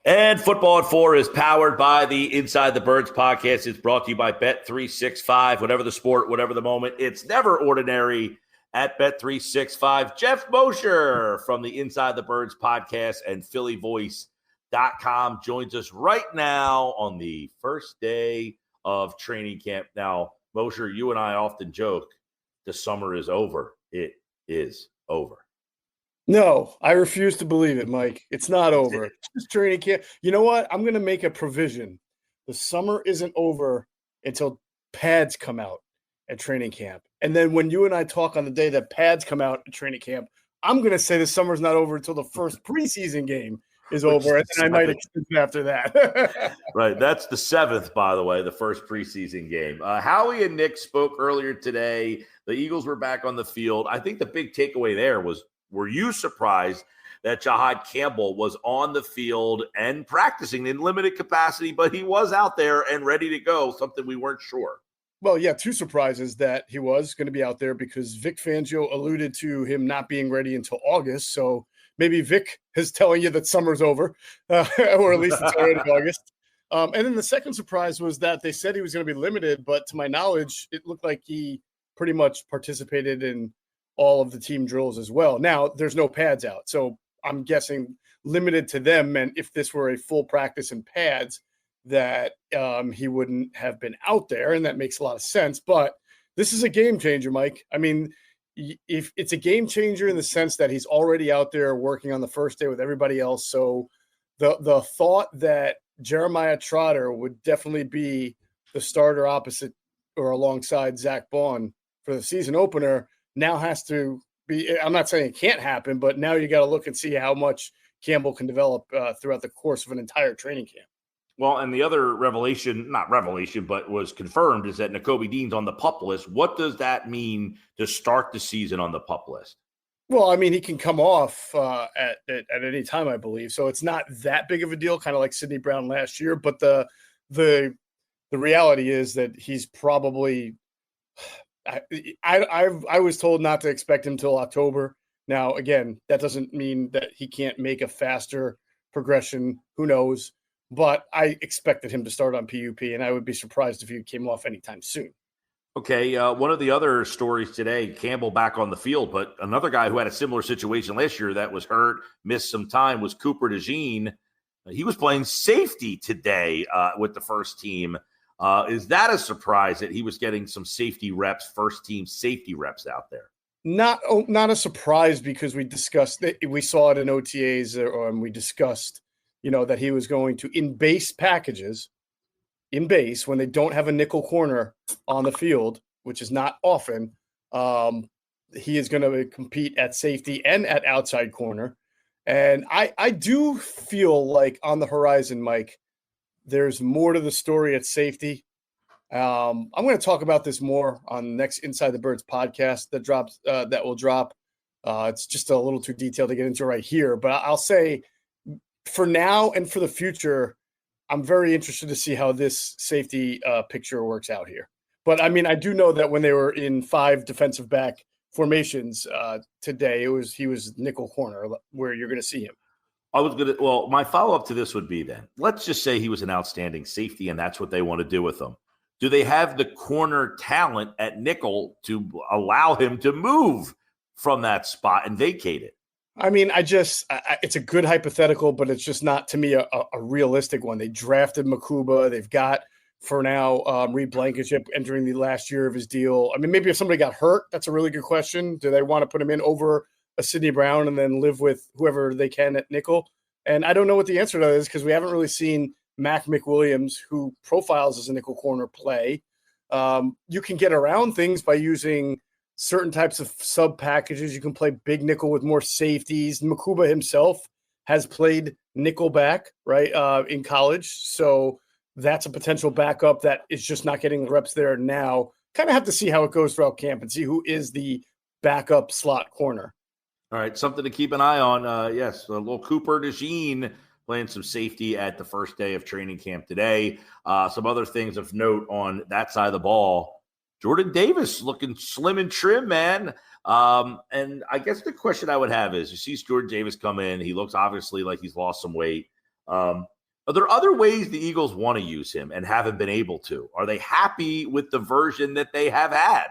And Football at 4 is powered by the Inside the Birds podcast. It's brought to you by Bet365. Whatever the sport, whatever the moment, it's never ordinary at Bet365. Geoff Mosher from the Inside the Birds podcast and PhillyVoice.com joins us right now on the first day of training camp. Now, Mosher, you and I often joke, the summer is over. It is over. No, I refuse to believe it, Mike. It's not over. It's just training camp. You know what? I'm going to make a provision. The summer isn't over until pads come out at training camp. And then when you and I talk on the day that pads come out at training camp, I'm going to say the summer's not over until the first preseason game is over. And then I might extend after that. Right. That's the 7th, by the way, the first preseason game. Howie and Nick spoke earlier today. The Eagles were back on the field. I think the big takeaway there was, were you surprised that Jiad Campbell was on the field and practicing in limited capacity, but he was out there and ready to go, something we weren't sure? Well, yeah, 2 surprises that he was going to be out there because Vic Fangio alluded to him not being ready until August. So maybe Vic is telling you that summer's over, or at least it's already August. And then the second surprise was that they said he was going to be limited, but to my knowledge, it looked like he pretty much participated in all of the team drills as well. Now, there's no pads out, so I'm guessing limited to them. And if this were a full practice in pads, that he wouldn't have been out there, and that makes a lot of sense. But this is a game changer, Mike. I mean, if it's a game changer in the sense that he's already out there working on the first day with everybody else. So the thought that Jeremiah Trotter would definitely be the starter opposite or alongside Zach Bond for the season opener now has to be, I'm not saying it can't happen, but now you got to look and see how much Campbell can develop throughout the course of an entire training camp. Well, and the other not revelation, but was confirmed is that Nico Dean's on the PUP list. What does that mean to start the season on the PUP list? Well, I mean, he can come off at any time, I believe. So it's not that big of a deal, kind of like Sidney Brown last year. But the reality is that he's probably I was told not to expect him until October. Now, again, that doesn't mean that he can't make a faster progression. Who knows? But I expected him to start on PUP, and I would be surprised if he came off anytime soon. Okay, one of the other stories today, Campbell back on the field, but another guy who had a similar situation last year that was hurt, missed some time, was Cooper DeJean. He was playing safety today with the first team. Is that a surprise that he was getting some safety reps, first team safety reps out there? Not a surprise because we discussed it. We saw it in OTAs and we discussed, that he was going to in base packages, in base when they don't have a nickel corner on the field, which is not often. He is going to compete at safety and at outside corner. And I do feel like on the horizon, Mike, there's more to the story at safety. I'm going to talk about this more on the next Inside the Birds podcast that will drop. It's just a little too detailed to get into right here, but I'll say for now and for the future, I'm very interested to see how this safety picture works out here. But I mean, I do know that when they were in 5 defensive back formations today, he was nickel corner where you're going to see him. My follow-up to this would be then, let's just say he was an outstanding safety and that's what they want to do with him. Do they have the corner talent at nickel to allow him to move from that spot and vacate it? I mean, it's a good hypothetical, but it's just not, to me, a realistic one. They drafted Makuba. They've got, for now, Reed Blankenship entering the last year of his deal. I mean, maybe if somebody got hurt, that's a really good question. Do they want to put him in over a Sidney Brown and then live with whoever they can at nickel? And I don't know what the answer to that is because we haven't really seen Mac McWilliams, who profiles as a nickel corner, play. You can get around things by using certain types of sub packages. You can play big nickel with more safeties. Makuba himself has played nickel back, right, in college. So that's a potential backup that is just not getting the reps there now. Kind of have to see how it goes throughout camp and see who is the backup slot corner. All right, something to keep an eye on. Yes, a little Cooper DeJean playing some safety at the first day of training camp today. Some other things of note on that side of the ball. Jordan Davis looking slim and trim, man. And I guess the question I would have is, you see Jordan Davis come in. He looks obviously like he's lost some weight. Are there other ways the Eagles want to use him and haven't been able to? Are they happy with the version that they have had?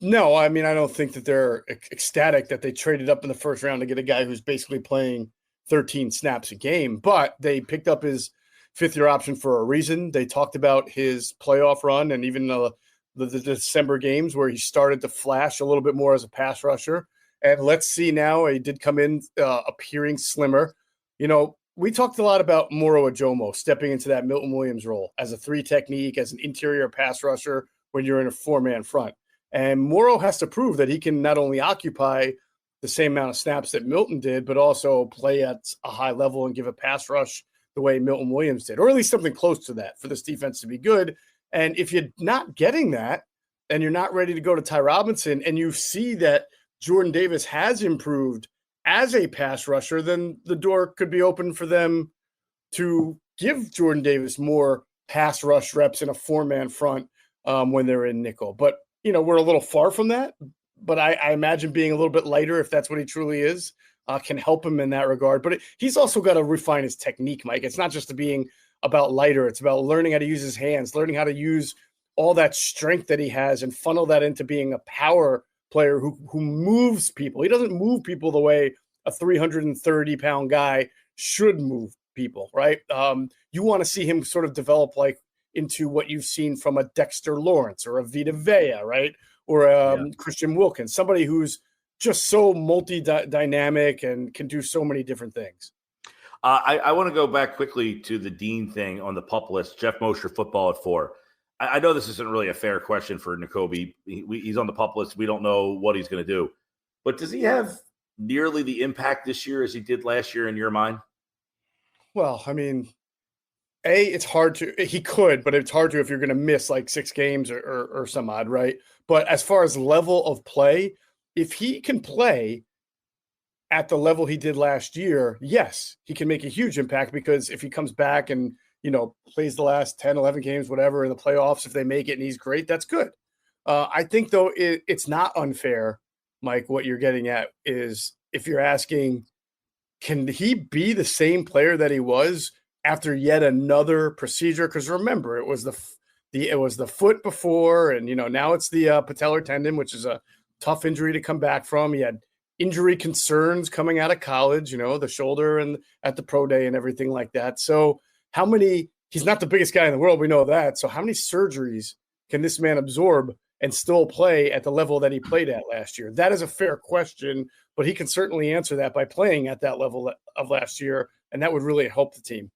No, I mean, I don't think that they're ecstatic that they traded up in the first round to get a guy who's basically playing 13 snaps a game, but they picked up his fifth-year option for a reason. They talked about his playoff run and even the December games where he started to flash a little bit more as a pass rusher. And let's see now, he did come in appearing slimmer. We talked a lot about Moro Ajomo stepping into that Milton Williams role as a 3 technique, as an interior pass rusher when you're in a 4-man front. And Moro has to prove that he can not only occupy the same amount of snaps that Milton did, but also play at a high level and give a pass rush the way Milton Williams did, or at least something close to that for this defense to be good. And if you're not getting that and you're not ready to go to Ty Robinson and you see that Jordan Davis has improved as a pass rusher, then the door could be open for them to give Jordan Davis more pass rush reps in a 4-man front when they're in nickel. But we're a little far from that, but I imagine being a little bit lighter, if that's what he truly is, can help him in that regard. But he's also got to refine his technique, Mike. It's not just being about lighter. It's about learning how to use his hands, learning how to use all that strength that he has and funnel that into being a power player who moves people. He doesn't move people the way a 330-pound guy should move people, right? You want to see him sort of develop into what you've seen from a Dexter Lawrence or a Vita Vea, right? Or Christian Wilkins, somebody who's just so multi-dynamic and can do so many different things. I want to go back quickly to the Dean thing on the pup list, Geoff Mosher football at 4. I know this isn't really a fair question for Nakobe. He's on the pup list. We don't know what he's going to do. But does he have nearly the impact this year as he did last year in your mind? Well, I mean, it's hard to – he could, but it's hard to if you're going to miss 6 games or some odd, right? But as far as level of play, if he can play at the level he did last year, yes, he can make a huge impact because if he comes back and, plays the last 10, 11 games, whatever, in the playoffs, if they make it and he's great, that's good. I think, though, it's not unfair, Mike. What you're getting at is if you're asking, can he be the same player that he was after yet another procedure? Because remember, it was the foot before, and now it's the patellar tendon, which is a tough injury to come back from. He had injury concerns coming out of college, the shoulder and at the pro day and everything like that. So he's not the biggest guy in the world. We know that. So how many surgeries can this man absorb and still play at the level that he played at last year? That is a fair question, but he can certainly answer that by playing at that level of last year. And that would really help the team.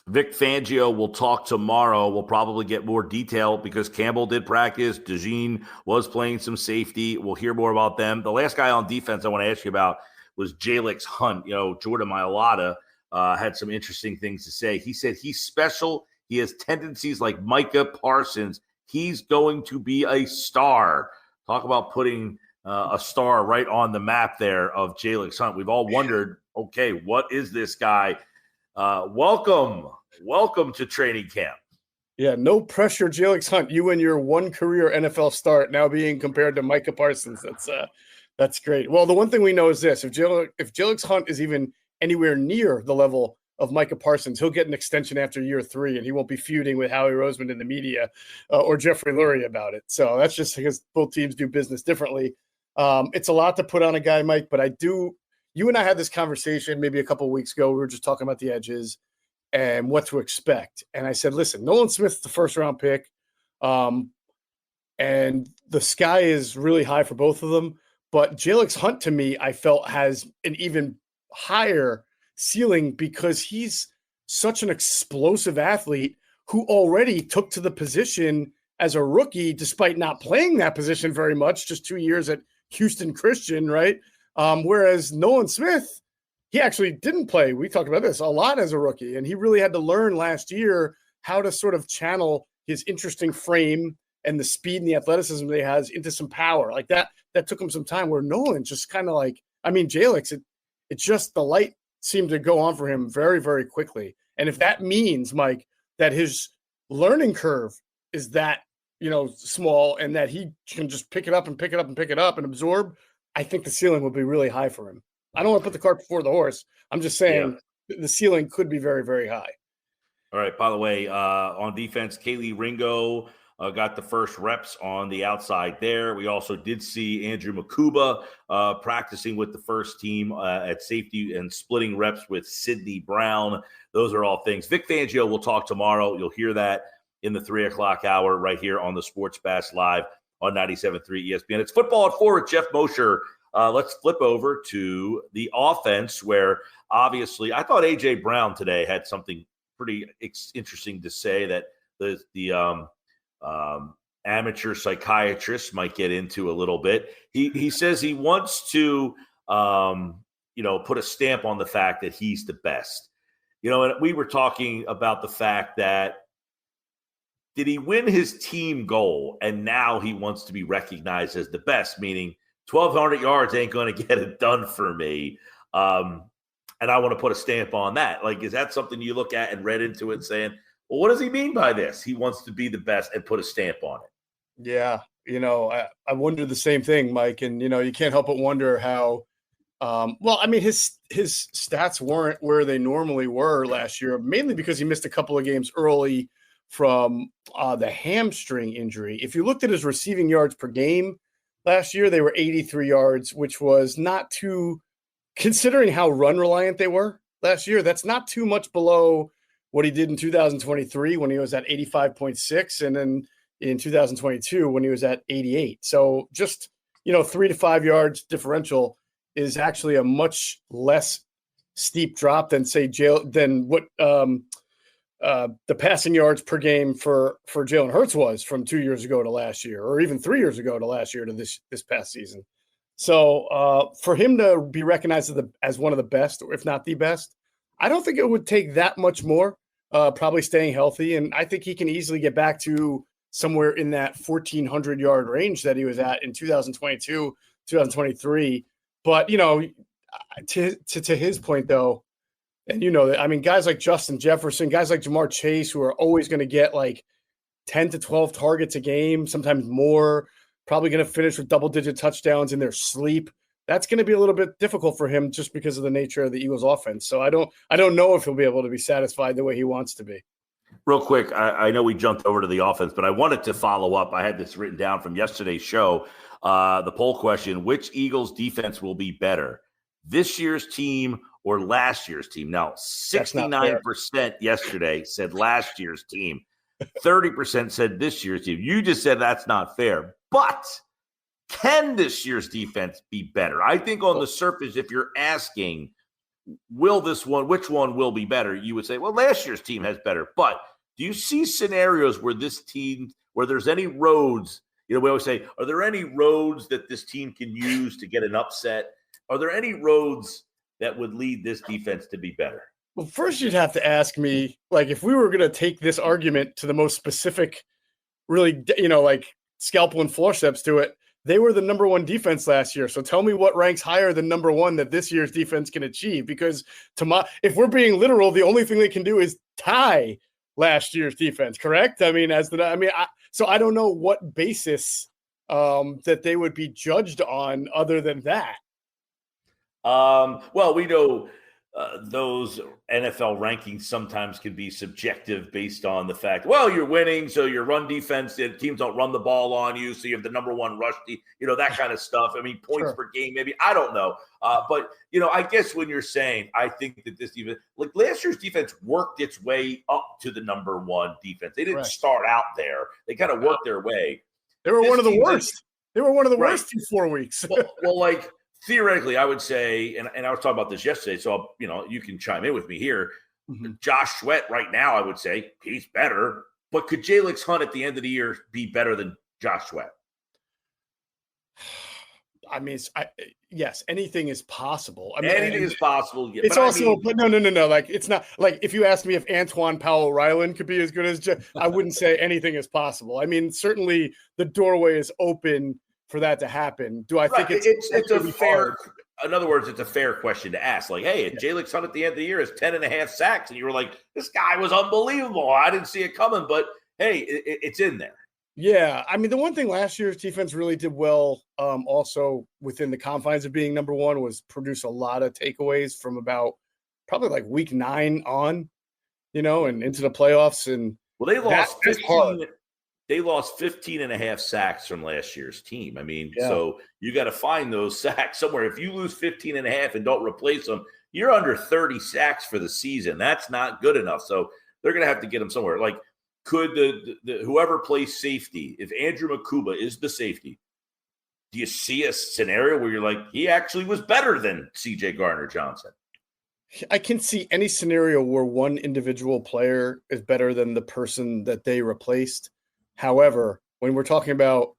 Vic Fangio will talk tomorrow. We'll probably get more detail because Campbell did practice. DeJean was playing some safety. We'll hear more about them. The last guy on defense I want to ask you about was Jalyx Hunt. Jordan Mailata had some interesting things to say. He said he's special. He has tendencies like Micah Parsons. He's going to be a star. Talk about putting a star right on the map there of Jalyx Hunt. We've all wondered, okay, what is this guy? Welcome to training camp. Yeah, no pressure, Jalyx Hunt. You and your one career NFL start now being compared to Micah Parsons. That's great. Well, the one thing we know is this: if Jalyx Hunt is even anywhere near the level of Micah Parsons, he'll get an extension after year 3, and he won't be feuding with Howie Roseman in the media or Jeffrey Lurie about it. So that's just because both teams do business differently. It's a lot to put on a guy, Mike, but you and I had this conversation maybe a couple of weeks ago. We were just talking about the edges and what to expect. And I said, listen, Nolan Smith's the first-round pick, and the sky is really high for both of them. But Jalyx Hunt, to me, I felt has an even higher ceiling because he's such an explosive athlete who already took to the position as a rookie despite not playing that position very much, just 2 years at Houston Christian, right? Whereas Nolan Smith, he actually didn't play. We talked about this a lot as a rookie, and he really had to learn last year how to sort of channel his interesting frame and the speed and the athleticism that he has into some power like that. That took him some time, where Nolan just kind of Jalyx, it just, the light seemed to go on for him very, very quickly. And if that means, Mike, that his learning curve is that, small, and that he can just pick it up and pick it up and pick it up and absorb, I think the ceiling will be really high for him. I don't want to put the cart before the horse. I'm just saying the ceiling could be very, very high. All right. By the way, on defense, Kaylee Ringo got the first reps on the outside there. We also did see Andrew Makuba practicing with the first team at safety and splitting reps with Sidney Brown. Those are all things. Vic Fangio will talk tomorrow. You'll hear that in the 3 o'clock hour right here on the Sports Bash Live on 97.3 ESPN. It's Football at 4 with Jeff Mosher. Let's flip over to the offense where obviously I thought A.J. Brown today had something pretty interesting to say that the amateur psychiatrist might get into a little bit. He says he wants to put a stamp on the fact that he's the best. And we were talking about the fact that did he win his team goal and now he wants to be recognized as the best, meaning 1,200 yards ain't going to get it done for me. And I want to put a stamp on that. Like, is that something you look at and read into it saying, well, what does he mean by this? He wants to be the best and put a stamp on it. Yeah. I wonder the same thing, Mike. And, you can't help but wonder how, his stats weren't where they normally were last year, mainly because he missed a couple of games early from the hamstring injury. If you looked at his receiving yards per game last year, they were 83 yards, which was not too, considering how run reliant they were last year, that's not too much below what he did in 2023 when he was at 85.6 and then in 2022 when he was at 88. So just, 3 to 5 yards differential is actually a much less steep drop than what the passing yards per game for Jalen Hurts was from 2 years ago to last year, or even 3 years ago to last year to this past season. So for him to be recognized as one of the best, or if not the best, I don't think it would take that much more, probably staying healthy. And I think he can easily get back to somewhere in that 1,400 yard range that he was at in 2022, 2023. But, to his point, though, and guys like Justin Jefferson, guys like Jamar Chase, who are always going to get like 10 to 12 targets a game, sometimes more, probably going to finish with double-digit touchdowns in their sleep. That's going to be a little bit difficult for him just because of the nature of the Eagles' offense. So I don't know if he'll be able to be satisfied the way he wants to be. Real quick, I know we jumped over to the offense, but I wanted to follow up. I had this written down from yesterday's show. The poll question: which Eagles defense will be better, this year's team or last year's team? Now, 69% yesterday said last year's team. 30% said this year's team. You just said that's not fair. But can this year's defense be better? I think on the surface, if you're asking, which one will be better, you would say, well, last year's team has better. But do you see scenarios where this team, where there's any roads, we always say, are there any roads that this team can use to get an upset? Are there any roads that would lead this defense to be better? Well, first you'd have to ask me, like, if we were going to take this argument to the most specific, really, like scalpel and forceps to it, they were the number one defense last year. So tell me what ranks higher than number one that this year's defense can achieve. Because if we're being literal, the only thing they can do is tie last year's defense, correct? So I don't know what basis that they would be judged on other than that. Well, we know those NFL rankings sometimes can be subjective based on the fact, well, you're winning, so your run defense, teams don't run the ball on you, so you have the number one rush, that kind of stuff. Points per game, maybe. I don't know. But, I guess when you're saying, I think that this defense, like last year's defense worked its way up to the number one defense. They didn't start out there. They kind of worked their way. They were one of the worst. They were one of the worst in 4 weeks. well, like, theoretically, I would say, and I was talking about this yesterday, so you can chime in with me here. Mm-hmm. Josh Sweat right now, I would say he's better, but could Jalyx Hunt at the end of the year be better than Josh Sweat? Yes, anything is possible. Anything is possible. Yeah, it's but no. Like, it's not like if you asked me if Antoine Powell-Ryland could be as good as I wouldn't say anything is possible. Certainly the doorway is open for that to happen. Do I think it's a fair? In other words, it's a fair question to ask. Like, hey, Jalyx Hunt at the end of the year is 10.5 sacks, and you were like, this guy was unbelievable. I didn't see it coming, but hey, it's in there. Yeah, the one thing last year's defense really did well, also within the confines of being number one, was produce a lot of takeaways from about probably like week 9 on, and into the playoffs. And well, they lost 15. Hard. They lost 15 and a half sacks from last year's team. I mean, Yeah. So you got to find those sacks somewhere. If you lose 15 and a half and don't replace them, you're under 30 sacks for the season. That's not good enough. So they're going to have to get them somewhere. Like, could the whoever plays safety, if Andrew Makuba is the safety, do you see a scenario where you're like, he actually was better than C.J. Gardner-Johnson? I can see any scenario where one individual player is better than the person that they replaced. However, when we're talking about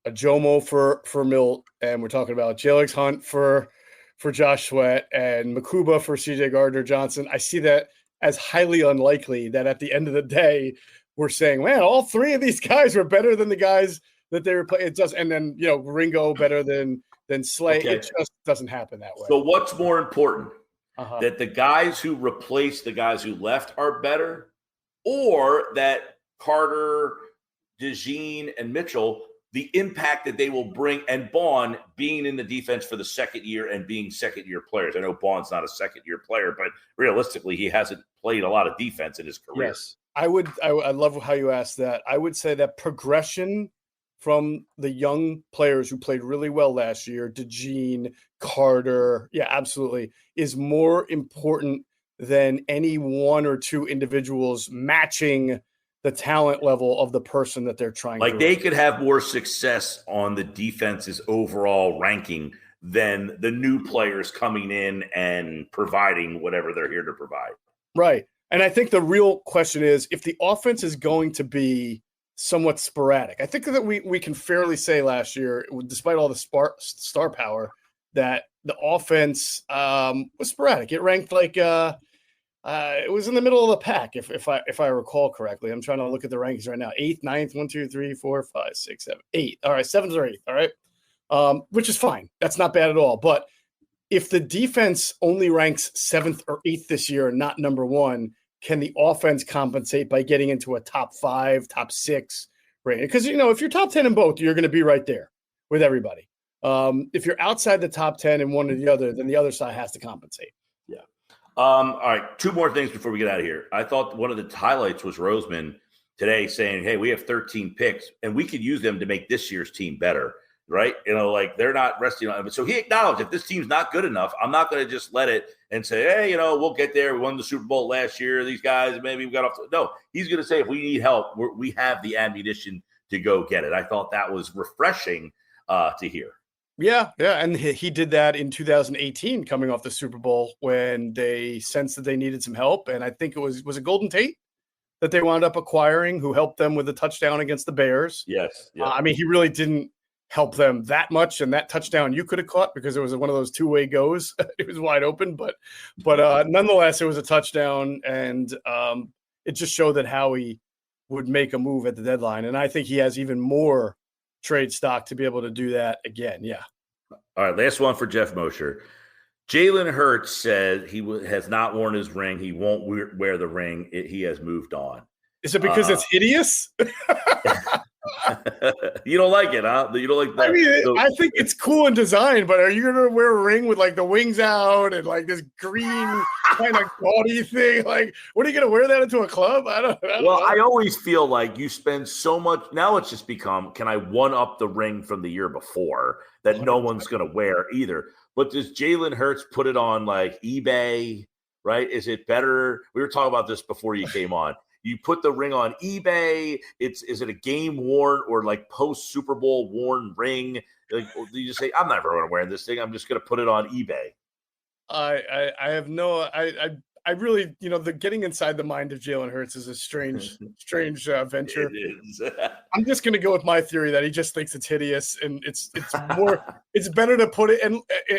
a Jomo for Milt, and we're talking about Jalyx Hunt for Josh Sweat and Makuba for CJ Gardner-Johnson, I see that as highly unlikely that at the end of the day, we're saying, man, all 3 of these guys were better than the guys that they replaced. It does, and then Ringo better than Slay. Okay. It just doesn't happen that way. So what's more important? That the guys who replaced the guys who left are better, or that Carter, DeJean, and Mitchell, the impact that they will bring, and Bond being in the defense for the second year and being second-year players. I know Bond's not a second-year player, but realistically, he hasn't played a lot of defense in his career. Yes, I love how you asked that. I would say that progression from the young players who played really well last year, DeJean, Carter, yeah, absolutely, is more important than any 1 or 2 individuals matching the talent level of the person that they're trying to. Like, they could have more success on the defense's overall ranking than the new players coming in and providing whatever they're here to provide. Right. And I think the real question is, if the offense is going to be somewhat sporadic, I think that we can fairly say last year, despite all the star power, that the offense was sporadic. It ranked like it was in the middle of the pack, if I recall correctly. I'm trying to look at the rankings right now. 8th, 9th, 1, 2, 3, 4, 5, 6, 7, 8. All right, 7th or 8th. All right, which is fine. That's not bad at all. But if the defense only ranks 7th or 8th this year and not number 1, can the offense compensate by getting into a top 5, top 6 rating? Because, if you're top 10 in both, you're going to be right there with everybody. If you're outside the top 10 in one or the other, then the other side has to compensate. Yeah. All right, 2 more things before we get out of here. I thought one of the highlights was Roseman today saying, hey, we have 13 picks, and we could use them to make this year's team better. Right? Like, they're not resting on it. So he acknowledged, if this team's not good enough, I'm not going to just let it and say, hey, we'll get there. We won the Super Bowl last year. These guys, maybe we got off. No, he's going to say, if we need help, we have the ammunition to go get it. I thought that was refreshing to hear. Yeah. And he did that in 2018, coming off the Super Bowl, when they sensed that they needed some help. And I think it was it Golden Tate that they wound up acquiring, who helped them with a touchdown against the Bears. Yes. Yeah. I mean, he really didn't help them that much, and that touchdown you could have caught because it was one of those 2-way goes. It was wide open, but nonetheless, it was a touchdown, and it just showed that Howie would make a move at the deadline, and I think he has even more trade stock to be able to do that again. Yeah. All right, last one for Geoff Mosher. Jalen Hurts said he has not worn his ring. He won't wear the ring. He has moved on. Is it because it's hideous? You don't like it, huh? You don't like that? I mean, I think it's cool in design, but are you going to wear a ring with like the wings out and like this green kind of gaudy thing? Like, what are you going to wear that into a club? I don't know. I always feel like you spend so much. Now it's just become, can I one up the ring from the year before that no one's going to wear either? But does Jalen Hurts put it on like eBay, right? Is it better? We were talking about this before you came on. You put the ring on eBay. Is it a game worn or like post Super Bowl worn ring? Like, you just say, I'm never going to wear this thing. I'm just going to put it on eBay. I have no. I really, the getting inside the mind of Jalen Hurts is a strange venture. It is. I'm just going to go with my theory that he just thinks it's hideous, and it's more. It's better to put it.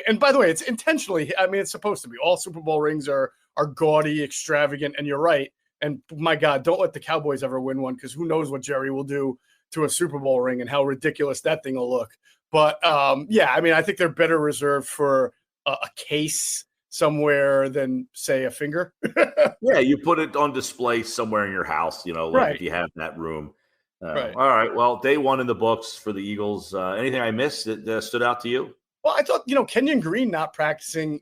And by the way, it's intentionally. I mean, it's supposed to be. All Super Bowl rings are gaudy, extravagant, and you're right. And my God, don't let the Cowboys ever win one, because who knows what Jerry will do to a Super Bowl ring and how ridiculous that thing will look. But yeah, I mean, I think they're better reserved for a case somewhere than, say, a finger. Yeah, you put it on display somewhere in your house, like right. If you have that room. Right. All right. Well, day one in the books for the Eagles. Anything I missed that stood out to you? Well, I thought, Kenyon Green not practicing.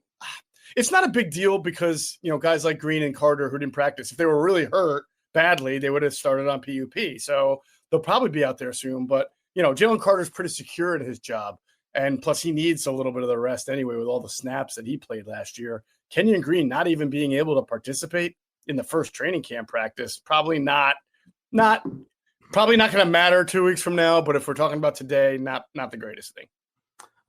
it's not a big deal because, guys like Green and Carter who didn't practice, if they were really hurt badly, they would have started on PUP. So they'll probably be out there soon. But, Jalen Carter's pretty secure at his job. And plus he needs a little bit of the rest anyway with all the snaps that he played last year. Kenyon Green not even being able to participate in the first training camp practice, probably not going to matter 2 weeks from now. But if we're talking about today, not the greatest thing.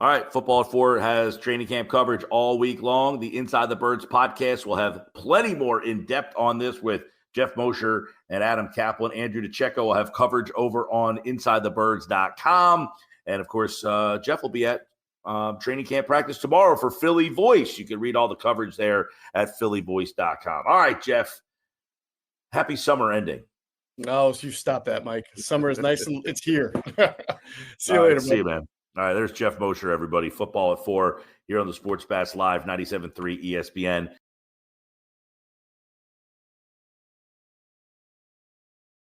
All right, Football at 4 has training camp coverage all week long. The Inside the Birds podcast will have plenty more in depth on this with Geoff Mosher and Adam Kaplan. Andrew DeCecco will have coverage over on InsideTheBirds.com. And, of course, Geoff will be at training camp practice tomorrow for Philly Voice. You can read all the coverage there at PhillyVoice.com. All right, Geoff, happy summer ending. No, you stop that, Mike. Summer is nice and it's here. See you later, see you, man. All right, there's Geoff Mosher, everybody. Football at 4 here on the Sports Bash Live, 97.3 ESPN.